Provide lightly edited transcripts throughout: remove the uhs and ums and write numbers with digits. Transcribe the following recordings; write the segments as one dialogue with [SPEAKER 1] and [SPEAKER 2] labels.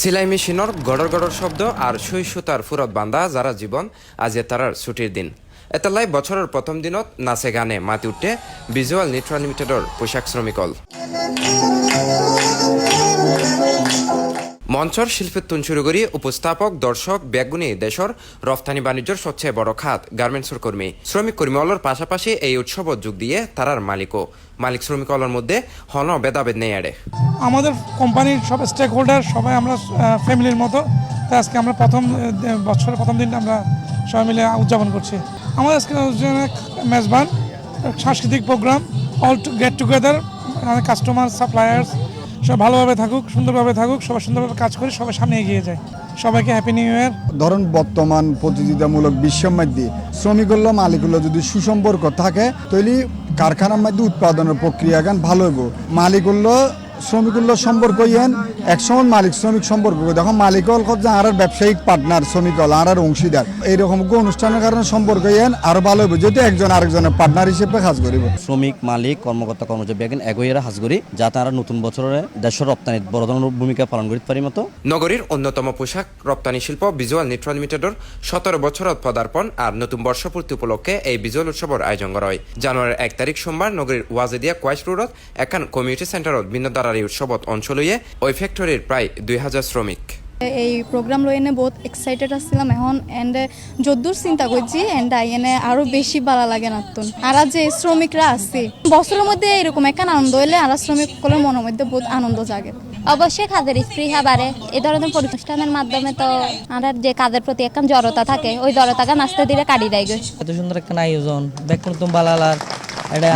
[SPEAKER 1] সিলাই মেশিনের গড়র গড়র শব্দ আর সুই সুতার ফুরত বান্ধা যারা জীবন আজে তারার ছুটির দিন এতালাই বছরের প্রথম দিনত নাচে গানে মাতি উঠে ভিজুয়াল নিট্রা লিমিটেডর পোশাক শ্রমিকল মঞ্চর শিল্পীত্বন শুরু করি উপস্থাপক দর্শক ব্যাগুনি দেশর রফতানি বাণিজ্যর সবচেয়ে বড় খাত গার্মেন্টসের কর্মী শ্রমিক কর্মীওয়ালার পাশাপাশি এই উৎসবত যোগ দিয়ে তারার মালিক শ্রমিকওয়ালার মধ্যে হন ভেদাভেদ নেই আড়ে
[SPEAKER 2] আমাদের কোম্পানির সব স্টেক হোল্ডার সবাই আমরা ফ্যামিলির মতো তাই আজকে আমরা বছরের প্রথম দিন আমরা সবাই মিলে উদযাপন করছি আমাদের আজকে মেজবান সাংস্কৃতিক program all get together customer suppliers সব ভালোভাবে থাকুক সুন্দরভাবে থাকুক সবাই সুন্দরভাবে কাজ করে সবাই সামনে এগিয়ে যায় সবাইকে হ্যাপি নিউ ইয়ার।
[SPEAKER 3] ধরুন বর্তমান প্রতিযোগিতামূলক বিশ্বের মধ্যে শ্রমিকগুলো মালিকগুলো যদি সুসম্পর্ক থাকে তাহলে কারখানার মধ্যে উৎপাদনের প্রক্রিয়াগান ভালো হইব। মালিকগুলো শ্রমিকগুলো সম্পর্ক ইয়েন একসময় মালিক শ্রমিক সম্পর্ক দেখো মালিক আর ব্যবসায়িক পার্টনার শ্রমিক আর অংশীদার এইরকম অনুষ্ঠানের কারণে সম্পর্ক ইয়েন আরো ভালো হইব যদি একজন আরেকজনের পার্টনার হিসেবে কাজ করিব।
[SPEAKER 4] শ্রমিক মালিক কর্মকর্তা কর্মচারী বেগেন এগোয়েরা হাজ করি যাতে তারা নতুন বছরের দেশের রপ্তানিত বড় ধরনের ভূমিকা পালন করতে পারি মতো।
[SPEAKER 1] নগরীর অন্যতম পোশাক রপ্তানি শিল্প ভিজুয়াল নিট্রা লিমিটেডর 17 বছরত পদার্পণ আর নতুন বর্ষপূর্তি উপলক্ষে এই ভিজুয়াল উৎসবের আয়োজন করা হয়। জানুয়ারির 1 তারিখ সোমবার নগরীর ওয়াজেদিয়া কোয়াইশ রোডত একান কমিউনিটি সেন্টারত ভিন্ন দ্বারার এই উৎসবত অঞ্চলয়ে ওই ফ্যাক্টরির প্রায় 2000 শ্রমিক
[SPEAKER 5] এই প্রোগ্রাম লই এনে বহুত এক্সাইটেড আসছিলাম এখন এন্ড যদ্দূর চিন্তা করছি এন্ড এনে আরো বেশি ভালো লাগে নতুন আর যে শ্রমিকরা আছে বছরের মধ্যে এরকম একটা আনন্দ হইলে আর শ্রমিকগুলোর মনের মধ্যে বহুত আনন্দ জাগে।
[SPEAKER 6] অবশ্যই কাজের স্পৃহা বাড়ে এই ধরনের প্রতিষ্ঠানের মাধ্যমে তো আমার যে কাজের প্রতি একটা জড়তা থাকে ওই জড়তাকে নাচতে দিলে কাটি দেয়।
[SPEAKER 7] এত সুন্দর একটা আয়োজন দেখুন তুমি বালালার এটা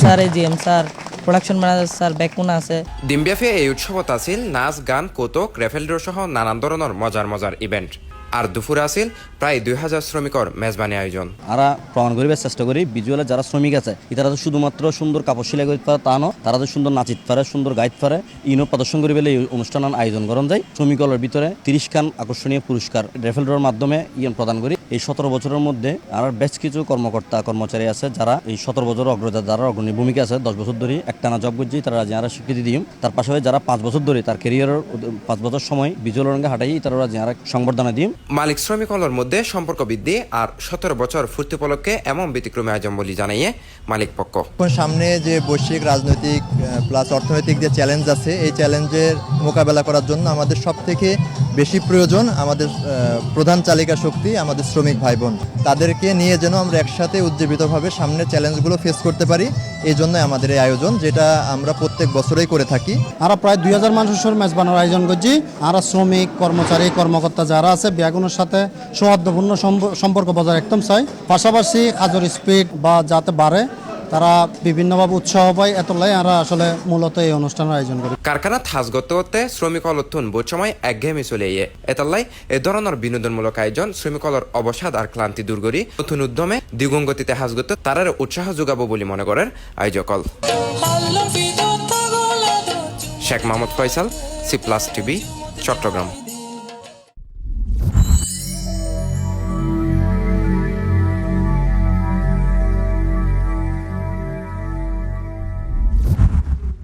[SPEAKER 7] sir GM sir production manager sir ব্যাকুন আছে।
[SPEAKER 1] দিনব্যাপী এই উৎসবত আছিল নাচ গান কৌতুক রেফেলডোর সহ নানান ধরনের মজার ইভেন্ট আর দুপুরে আছিল প্রায় 2000 শ্রমিকর মেজবানি আয়োজন।
[SPEAKER 4] আমরা প্রমাণ করিবার চেষ্টা করি ভিজুয়ালে যারা শ্রমিক আছে তারা তো শুধুমাত্র সুন্দর কাপড় সেলাই করতে পারে তা নয় তারা তো সুন্দর নাচিত পারে সুন্দর গাইতে পারে ইনো প্রদর্শন করি বলে এই অনুষ্ঠান আয়োজন করা যায়। শ্রমিকলের ভিতরে 30 খান আকর্ষণীয় পুরস্কার রেফেলডোর মাধ্যমে প্রদান করি। এই 17 বছরের মধ্যে আর বেশ কিছু কর্মকর্তা কর্মচারী আছে যারা এই 17 বছর যারা অগ্রণী ভূমিকা আছে 10 বছর ধরে একটানা জব করছি তারা যারা স্বীকৃতি দিই তার পাশাপাশি যারা 5 বছর ধরে তার ক্যারিয়ারের 5 বছর সময় ভিজুয়াল রঙে হাঁটাই তারা যারা সংবর্ধনা দিই।
[SPEAKER 1] মালিক শ্রমিকলের মধ্যে সম্পর্ক বৃদ্ধি আর 17 বছর ফুর্তি উপলক্ষে এমন ব্যতিক্রমী আয়োজন বলে জানাইয়ে মালিক পক্ষ।
[SPEAKER 8] সামনে যে বৈশ্বিক রাজনৈতিক প্লাস অর্থনৈতিক যে চ্যালেঞ্জ আছে এই চ্যালেঞ্জের মোকাবেলা করার জন্য আমাদের সব থেকে বেশি প্রয়োজন আমাদের প্রধান চালিকা শক্তি আমাদের শ্রমিক ভাই বোন তাদেরকে নিয়ে যেন আমরা একসাথে উজ্জীবিতভাবে সামনে চ্যালেঞ্জগুলো ফেস করতে পারি এই জন্য আমাদের এই আয়োজন যেটা আমরা প্রত্যেক বছরেই করে থাকি।
[SPEAKER 9] আমরা প্রায় 2000 মানুষের মেজবানোর আয়োজন করছি। আমরা শ্রমিক কর্মচারী কর্মকর্তা যারা আছে ব্যাগুনের সাথে সৌহার্দ্যপূর্ণ সম্পর্ক বজায় রাখতাম চাই পাশাপাশি কাজের স্পিড বা যাতে বাড়ে তারা বিভিন্নভাবে উৎসাহ পায় এতলাই আমরা আসলে মূলত এই অনুষ্ঠানের আয়োজন করি।
[SPEAKER 1] কারখানা থাজ করতে শ্রমিক অলথুন বহুত সময় একঘেয়েমি চলে এতাল্লাই এ ধরনের বিনোদনমূলক আয়োজন শ্রমিকলর অবসাদ আর ক্লান্তি দূর করি নতুন উদ্যমে দ্বিগুণ গতিতে হাজ করতে তারার উৎসাহ যোগাবো বলে মনে করেন আয়োজকল। Sheikh Mohammad Faisal, C plus TV, Chittagong.